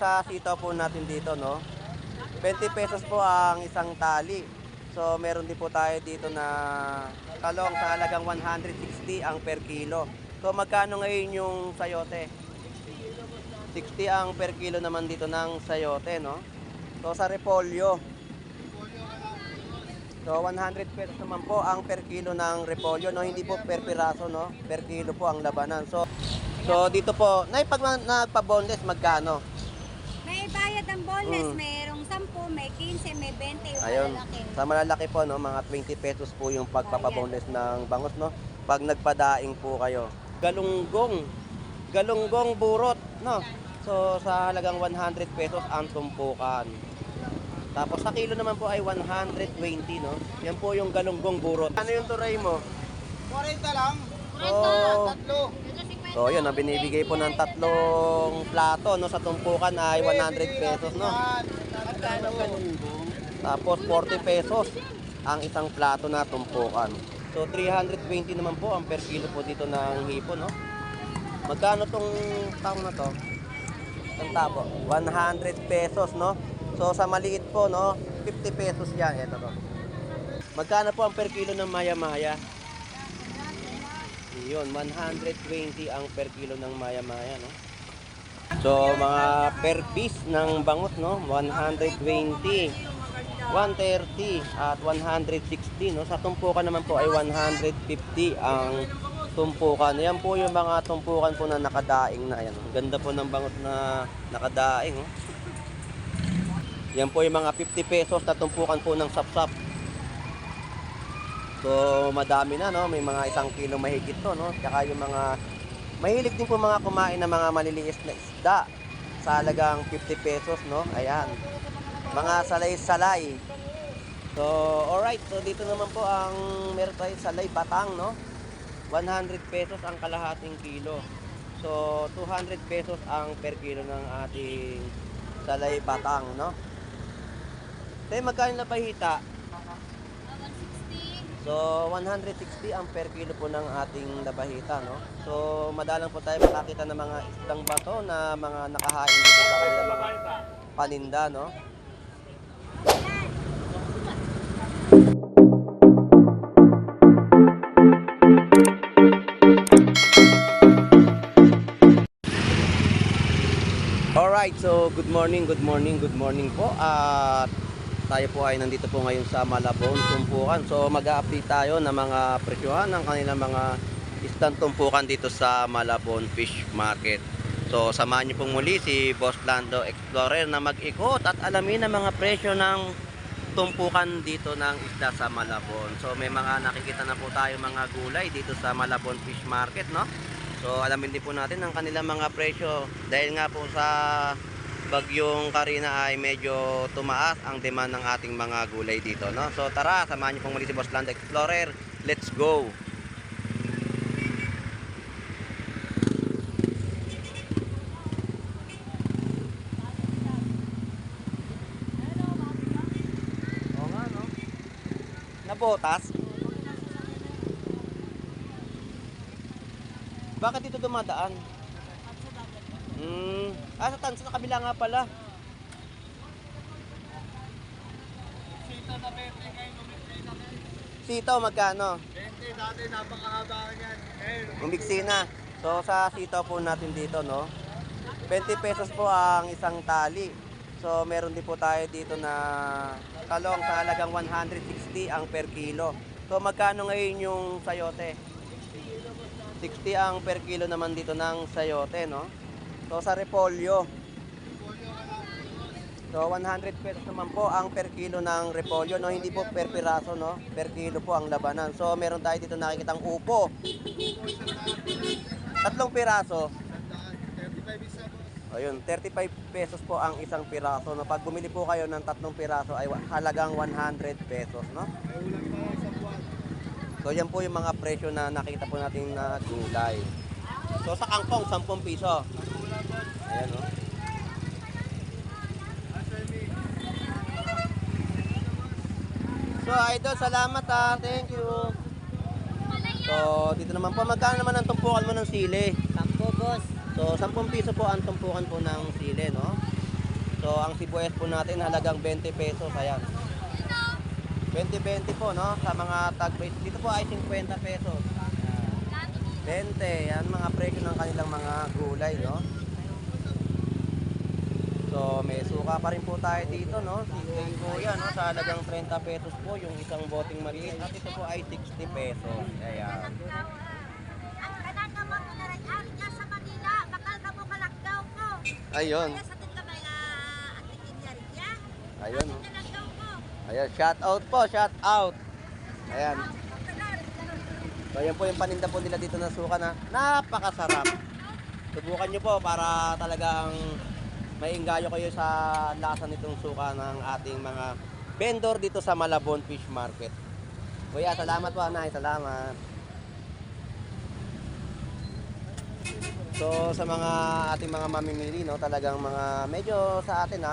Sa sitaw po natin dito, no? 20 pesos po ang isang tali. So, meron din po tayo dito na talong sa halagang 160 ang per kilo. So, magkano ngayon yung sayote? 60 ang per kilo naman dito ng sayote, no? So, sa repolyo. So, 100 pesos naman po ang per kilo ng repolyo, no? Hindi po per piraso, no? Per kilo po ang labanan. So dito po, pag nagpa-boneless, magkano? May bayad ang boneless, mayroong 10, may 15, may 20 yung Ayun, malalaki. sa malalaki po, no, mga 20 pesos po yung pagpapaboneless ng bangus, no? Pag nagpadaing po kayo. Galunggong burot, no? So, sa halagang 100 pesos ang tumpukan. Tapos sa kilo naman po ay 120, no? Yan po yung galunggong burot. Ano yung turay mo? 40 lang. So, Tatlo. so yun, ang binibigay po ng tatlong plato, no, sa tumpukan ay 100 pesos, no? Tapos 40 pesos ang isang plato na tumpukan. So 320 naman po ang per kilo po dito ng hipon, no? Magkano tong taong na to? Ang tabo, 100 pesos, no? So sa maliit po, no, 50 pesos yan. Ito to. Magkano po ang per kilo ng maya-maya? Yun, 120 ang per kilo ng maya-maya, no? So, mga per piece ng bangus, no? 120, 130, at 160, no? Sa tumpukan naman po ay 150 ang tumpukan. Yan po yung mga tumpukan po na nakadaing na. Ayan, ganda po ng bangus na nakadaing, no? Yan po yung mga 50 pesos na tumpukan po ng sapsap. So, madami na, no? May mga 1 kilo mahigit to, no? Tsaka yung mga, mahilig din po mga kumain ng mga maliliit na isda sa halagang 50 pesos, no? Ayan. Mga salay-salay. So, alright. So, dito naman po ang meron tayo salay batang, no? 100 pesos ang kalahating kilo. So, 200 pesos ang per kilo ng ating salay batang, no? Tayo, magkano na pahita? So, 160 ang per kilo po ng ating labahita, no? So, madalang po tayo makakita ng mga isdang bato na mga nakahain dito sa kanilang mga paninda, no? Alright, so good morning po. At tayo po ay nandito po ngayon sa Malabon, Tumpukan. So mag-a-update tayo ng mga presyohan ng kanilang mga isdang tumpukan dito sa Malabon Fish Market. So samahan niyo pong muli si Boss Lando Explorer na mag-ikot at alamin ang mga presyo ng tumpukan dito ng isda sa Malabon. So may mga nakikita na po tayo mga gulay dito sa Malabon Fish Market, no? So alamin din po natin ang kanilang mga presyo dahil nga po sa bagyong Karina ay medyo tumaas ang demand ng ating mga gulay dito, no? So tara, samahan niyo pong muli si Boss Lando Explorer. Let's go! Oo nga, no? Nabotas? Bakit dito dumadaan? Sa tanso na kabila nga pala. Sito na 20 ngayon, umiksi na. Sitaw magkano? 20 dati, napakahaba yan. Umiksi na. So sa sitaw po natin dito, no? 20 pesos po ang isang tali. So meron din po tayo dito na talong sa halagang 160 ang per kilo. So magkano ngayon yung sayote? 60 ang per kilo naman dito ng sayote, no? So sa repolyo. So 100 pesos naman po ang per kilo ng repolyo, no? Hindi po per piraso, no? Per kilo po ang labanan. So meron tayo dito nakikitang upo. 3 piraso. Ayun, 35 pesos po ang isang piraso, no? Pag bumili po kayo ng 3 piraso ay halagang 100 pesos, no? So yan po yung mga presyo na nakita po natin na gulay. So sa kangkong 10 piso. Ayan, no? So idol, salamat ha. Thank you. So dito naman po, magkano naman ang tumpukan mo ng sili? 10, boss. So 10 piso po ang tumpukan po ng sili, no? So, ang sibuyas po natin halagang 20 pesos. Ayan. 20-20 po, no? Sa mga tag-base. Dito po ay 50 pesos. 20. Yan mga presyo ng kanilang mga gulay, no? So, may suka pa rin po tayo dito, no? Sisig po yan, no? Sa halagang 30 pesos po yung isang boting maliit. At ito po ay 60 pesos. Ayan. Ang kanang ka magularay ari ka sa Manila, bakal ka mo kalagdaw ko. Ayun. Kaya sa tit ka may atikin niya rin ya. Ayun. Kalagdaw ko. Ayan, shout out po, shout out. Ayan. So, yan po yung paninda po nila dito na suka na napakasarap. Subukan nyo po para talagang mainggayo kayo sa lasa nitong suka ng ating mga vendor dito sa Malabon Fish Market. Kuya, salamat po, Anay. Salamat. So, sa mga ating mga mamimili, no, talagang mga medyo sa atin,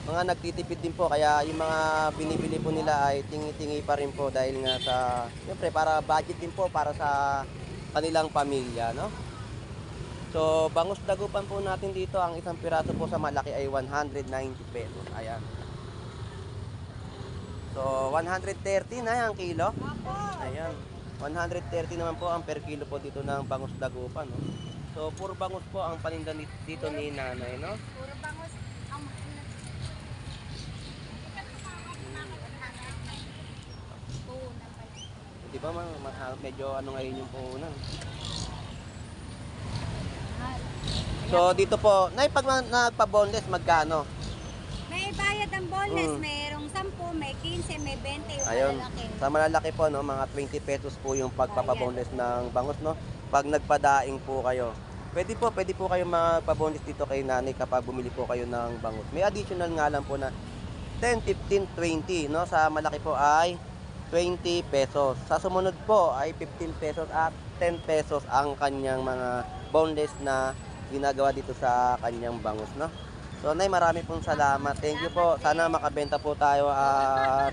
mga nagtitipid din po, kaya yung mga binibili po nila ay tingi-tingi pa rin po dahil nga sa, siyempre para budget din po para sa kanilang pamilya, no? So, bangus dagupan po natin dito, ang isang piraso po sa malaki ay 190 pesos. Ayan. So, 130 na yung kilo. Ayan. 130 naman po ang per kilo po dito ng bangus dagupan, no? So, puro bangus po ang paninda dito ni nanay, no? Puro bangus ang Di ba medyo ano ngayon yung puhunan. So dito po, nay pag nagpa-boneless magkano? may bayad ang boneless, mayroong 10, may 15, may 20 yung Ayun. malalaki. Sa malalaki po no, mga 20 pesos po yung pagpapa-boneless ng bangus, no. Pag nagpadaing po kayo. Pwede po kayo magpa-boneless dito kay nanay kapag bumili po kayo ng bangus. May additional nga lang po na 10, 15, 20, no. Sa malaki po ay 20 pesos. Sa sumunod po ay 15 pesos at 10 pesos ang kanyang mga boneless na ginagawa dito sa kanyang bangus, no? So, Nay, marami pong salamat. Thank you po. Sana makabenta po tayo at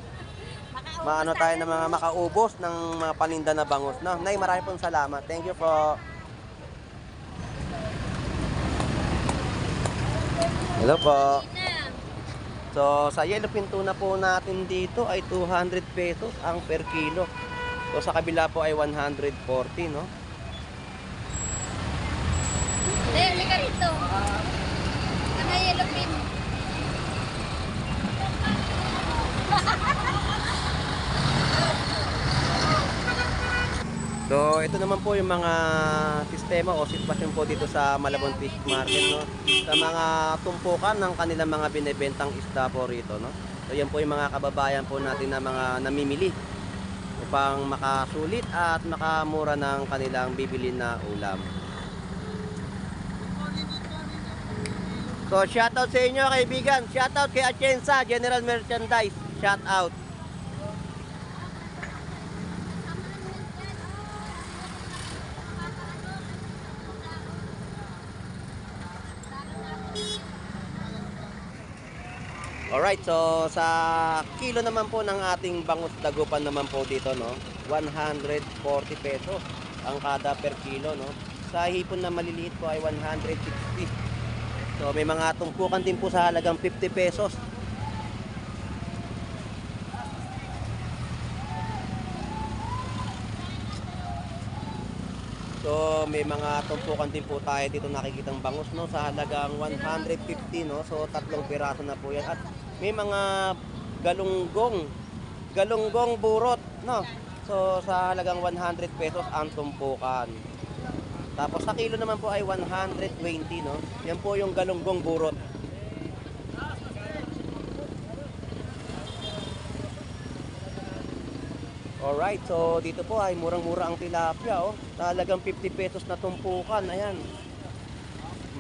maano tayo ng mga makaubos ng mga paninda na bangus, no? Nay, marami pong salamat. Thank you po. Hello po. So, sa yellowfin tuna po natin dito ay 200 pesos ang per kilo. So, sa kabila po ay 140, no? Dahil ka rito. Ang yellow pin. So, ito naman po yung mga sistema o sitwasyon po dito sa Malabon Fish Market, no? Sa mga tumpukan ng kanilang mga binebentang isda po rito, no? So, yan po yung mga kababayan po natin na mga namimili upang makasulit at makamura ng kanilang bibili na ulam. So, shoutout sa inyo kaibigan. Shoutout kay Atienza, General Merchandise. Shoutout. Alright, so sa kilo naman po ng ating bangus dagupan naman po dito, no, 140 pesos ang kada per kilo, no. Sa hipon na maliliit po ay 160. So may mga tumpukan din po sa halagang 50 pesos. So may mga tumpukan din po tayo dito nakikitang bangus, no, sa halagang 150, no. So tatlong piraso na po yan. At may mga galunggong burot, no. So sa halagang 100 pesos ang tumpukan. Tapos sa kilo naman po ay 120, no. Yan po yung galunggong burot. Alright, so dito po ay murang-mura ang tilapia, oh. Talagang 50 pesos na tumpukan, ayan.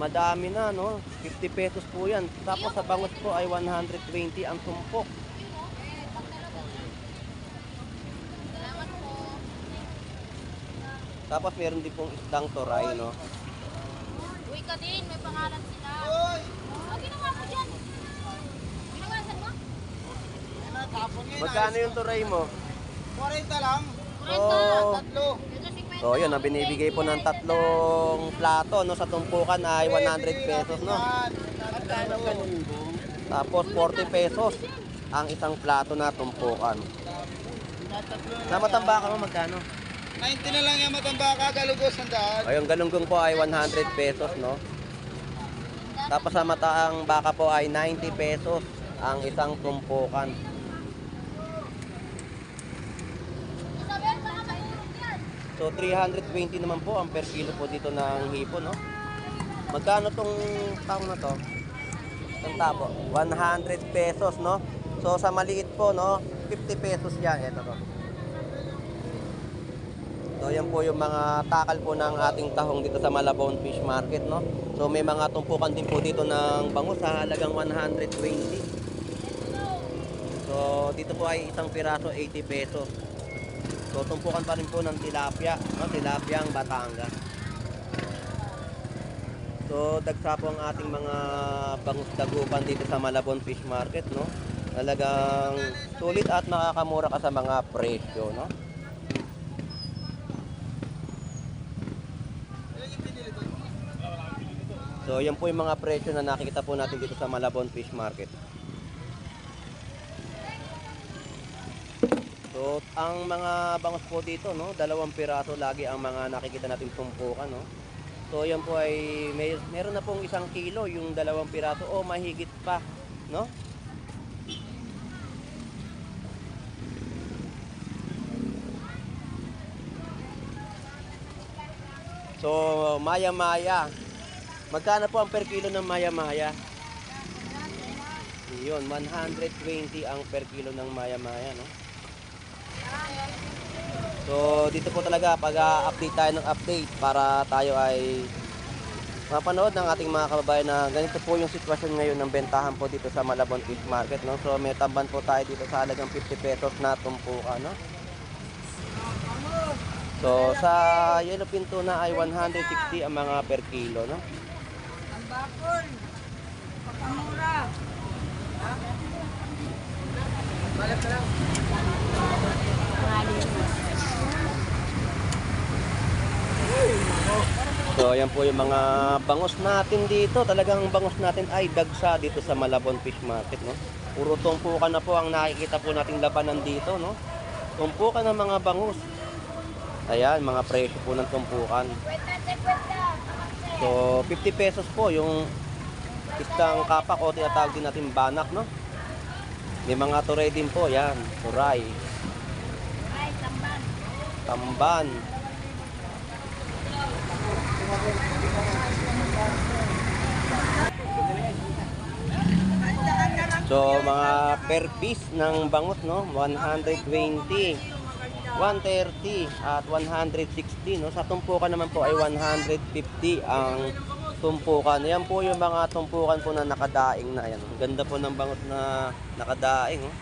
Madami na, no? 50 pesos po yan. Tapos sa bangus po ay 120 ang tumpok. Tapos meron din pong isdang toray, no? Uy ka din, may pangalan sila. Ginawa mo dyan. Ginawasan mo? Magkano yung toray mo? 40 lang. So, so yun, ang binibigay po ng tatlong plato, no, sa tumpukan ay 100 pesos, no? Tapos 40 pesos ang isang plato na tumpukan. Sa matambaka mo magkano? 90 na lang yung matambaka, galugos ang daan. Ay, yung galunggong po ay 100 pesos, no? Tapos sa mataang baka po ay 90 pesos ang isang tumpukan. Isabel, baka mainit yan. So 320 naman po ang per kilo po dito ng hipon, no? Magkano tong tao na to? Itong tapo, 100 pesos, no? So sa maliit po, no, 50 pesos yan. Ito to. So yan po yung mga takal po ng ating tahong dito sa Malabon Fish Market, no? So may mga tumpukan din po dito ng bangus sa halagang 120. So dito po ay isang piraso 80 pesos. So tumpukan pa rin po ng tilapia, no? Tilapia ang Batangas. So dagsa po ang ating mga bangus dagupan dito sa Malabon Fish Market, no? Talagang sulit at makakamura ka sa mga presyo, no? So yan po yung mga presyo na nakikita po natin dito sa Malabon Fish Market. So ang mga bangus po dito, no, 2 piraso lagi ang mga nakikita natin tumpukan, no. So yan po ay meron na pong 1 kilo yung 2 piraso o mahigit pa, no. So maya-maya, magkano po ang per kilo ng maya-maya? Yun, 120 ang per kilo ng maya-maya, no? So, dito po talaga pag-update tayo ng update para tayo ay mapanood ng ating mga kababayan na ganito po yung sitwasyon ngayon ng bentahan po dito sa Malabon Fish Market, no? So, may tamban po tayo dito sa halagang 50 pesos na tumpukan, no? So, sa yellowfin tuna ay 160 ang mga per kilo, no? Ang bakol, pakamura. Balik ka lang. So, ayan po yung mga bangus natin dito. Talagang bangus natin ay dagsa dito sa Malabon Fish Market, no? Puro tumpukan na po ang nakikita po nating labanan dito, no? Tumpukan ng mga bangus. Ayan, mga presyo po ng tumpukan. So, 50 pesos po yung isang kapak o tinatawag din natin banak, no? May mga turay din po, yan. Turay. Ay, tamban. Tamban. So, mga per piece ng bangus, no? 120, 130 at 160, no? Sa tumpukan naman po ay 150 ang tumpukan. Yan po yung mga tumpukan po na nakadaing na. Ayan. Ang ganda po ng bangus na nakadaing, oh.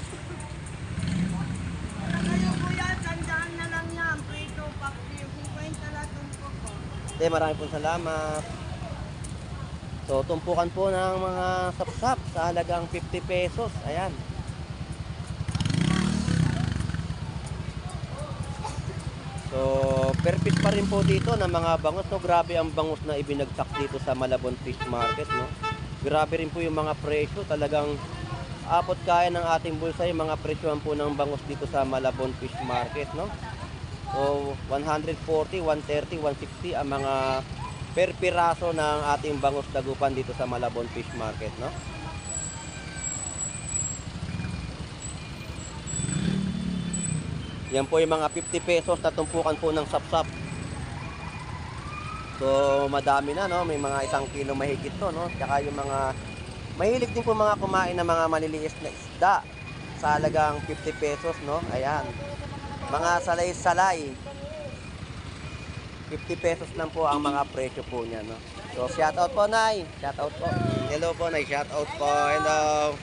Kayo kuya, tandaan na lang yan. Prito, pakli, 50 lang tumpok ko. Maraming po salamat. So, tumpukan po ng mga sapsap sa halagang 50 pesos. Ayan. So, per piece pa rin po dito ng mga bangus, no? Grabe ang bangus na ibinagsak dito sa Malabon Fish Market, no? Grabe rin po yung mga presyo. Talagang abot kaya ng ating bulsa yung mga presyohan po ng bangus dito sa Malabon Fish Market, no? So, 140, 130, 160 ang mga per piraso ng ating bangus dagupan dito sa Malabon Fish Market, no? Yan po yung mga 50 pesos na tumpukan po ng sapsap. So, madami na, no? May mga 1 kilo mahigit to, no? Tsaka yung mga mahilig din po mga kumain ng mga maliliit na isda sa halagang 50 pesos, no? Ayan. Mga salay-salay. 50 pesos lang po ang mga presyo po niya, no? So, shout out po, Nay. Shout out po. Hello po, Nay. Shout out po. Hello.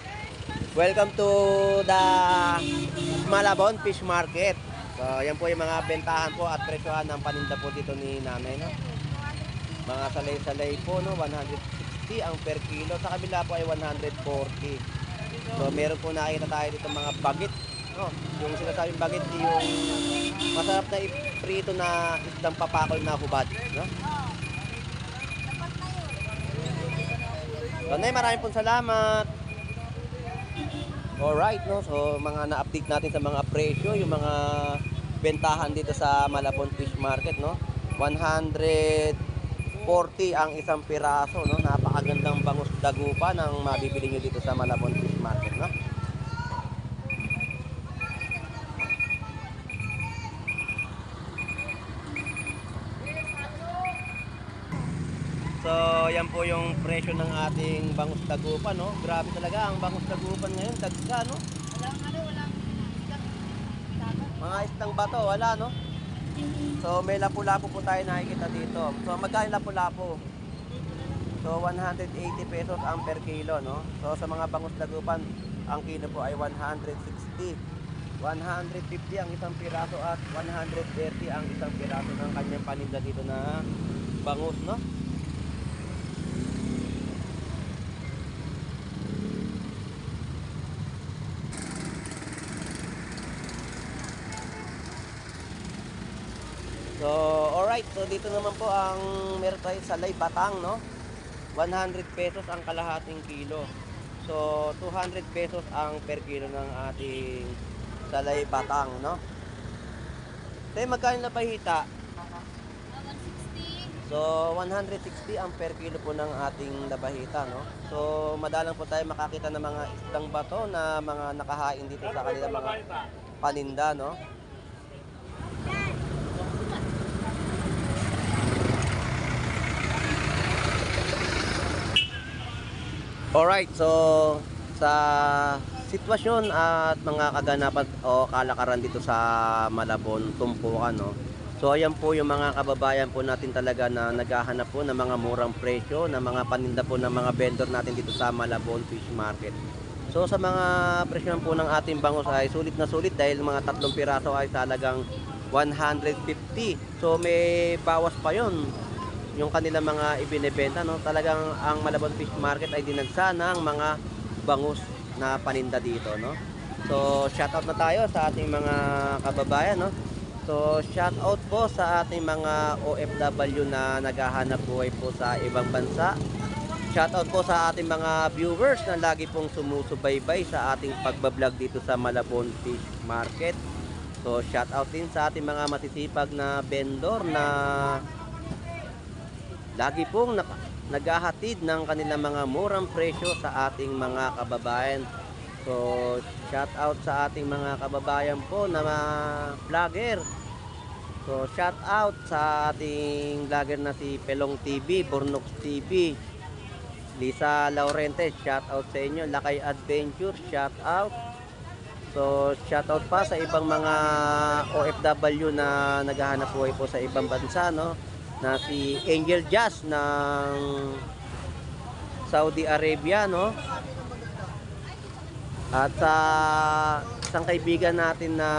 Welcome to the Malabon Fish Market. So, yan po yung mga bentahan po at presyohan ng paninda po dito ni Nanay, no? Mga salay-salay po, no? 160 ang per kilo. Sa kabila po ay 140. So, meron po nakita tayo dito mga bagit, no? Yung sinasabing bagit, yung masarap na iprito na isdang papakol na hubad, no? So, Nay, maraming pong salamat. Alright, no? So, mga na-update natin sa mga presyo, yung mga bentahan dito sa Malabon Fish Market, no? 140 ang isang piraso, no? Napakagandang bangus dagupan ang mabibili nyo dito sa Malabon Fish Market, no? So, yan po yung presyo ng ating bangus dagupan, no? Grabe talaga ang bangus dagupan ngayon, dagsa, no? Walang Mga istang bato, wala, no? So, may lapu-lapu po tayo nakikita dito. So, magkano lapu-lapu? So, 180 pesos ang per kilo, no? So, sa mga bangus dagupan, ang kilo po ay 160. 150 ang isang piraso at 130 ang isang piraso ng kanyang paninda dito na bangus, no? So, alright. So, dito naman po ang meron tayo sa Salay Batang, no? 100 pesos ang kalahating kilo. So, 200 pesos ang per kilo ng ating Salay Batang, no? Tayo, magkano na pahita? 160. So, 160 ang per kilo po ng ating labahita, no? So, madalang po tayo makakita ng mga isdang bato na mga nakahain dito sa kanila mga paninda, no? Alright, so sa sitwasyon at mga kaganapan o kalakaran dito sa Malabon, Tumpukan, no? So ayan po yung mga kababayan po natin talaga na naghahanap po ng mga murang presyo, ng mga paninda po ng mga vendor natin dito sa Malabon Fish Market. So sa mga presyo po ng ating bangus ay sulit na sulit dahil mga 3 piraso ay talagang 150. So may bawas pa yon yung kanilang mga ibinebenta, no? Talagang ang Malabon Fish Market ay dinagsa ng mga bangus na paninda dito, no? So shoutout na tayo sa ating mga kababayan, no? So shoutout po sa ating mga OFW na naghahanap buhay po sa ibang bansa. Shoutout po sa ating mga viewers na lagi pong sumusubaybay sa ating pagbablog dito sa Malabon Fish Market. So shoutout din sa ating mga masisipag na vendor na lagi pong naghahatid ng kanilang mga murang presyo sa ating mga kababayan. So, shout out sa ating mga kababayan po na mga vlogger. So, shout out sa ating vlogger na si Pelong TV, Bornox TV, Lisa Laurente, shout out sa inyo. Lakay Adventure, shout out. So, shout out pa sa ibang mga OFW na naghahanap buhay po sa ibang bansa, no? Na si Angel Jazz ng Saudi Arabia, no? At sa isang kaibigan natin na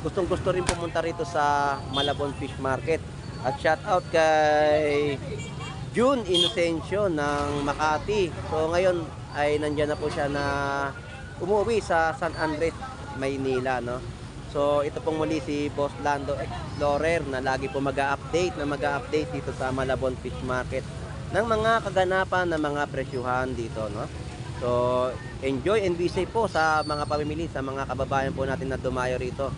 gustong-gusto rin pumunta rito sa Malabon Fish Market. At shout out kay June Inocencio ng Makati. So ngayon ay nandiyan na po siya na umuwi sa San Andres, Maynila, no? So ito pong muli si Boss Lando Explorer na lagi po mag-update dito sa Malabon Fish Market ng mga kaganapan ng mga presyuhan dito, no? So enjoy and be safe po sa mga pamimili, sa mga kababayan po natin na dumayo rito.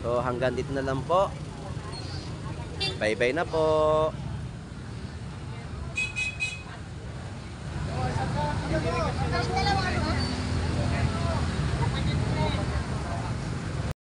So hanggang dito na lang po. Bye-bye na po. Ang dalawang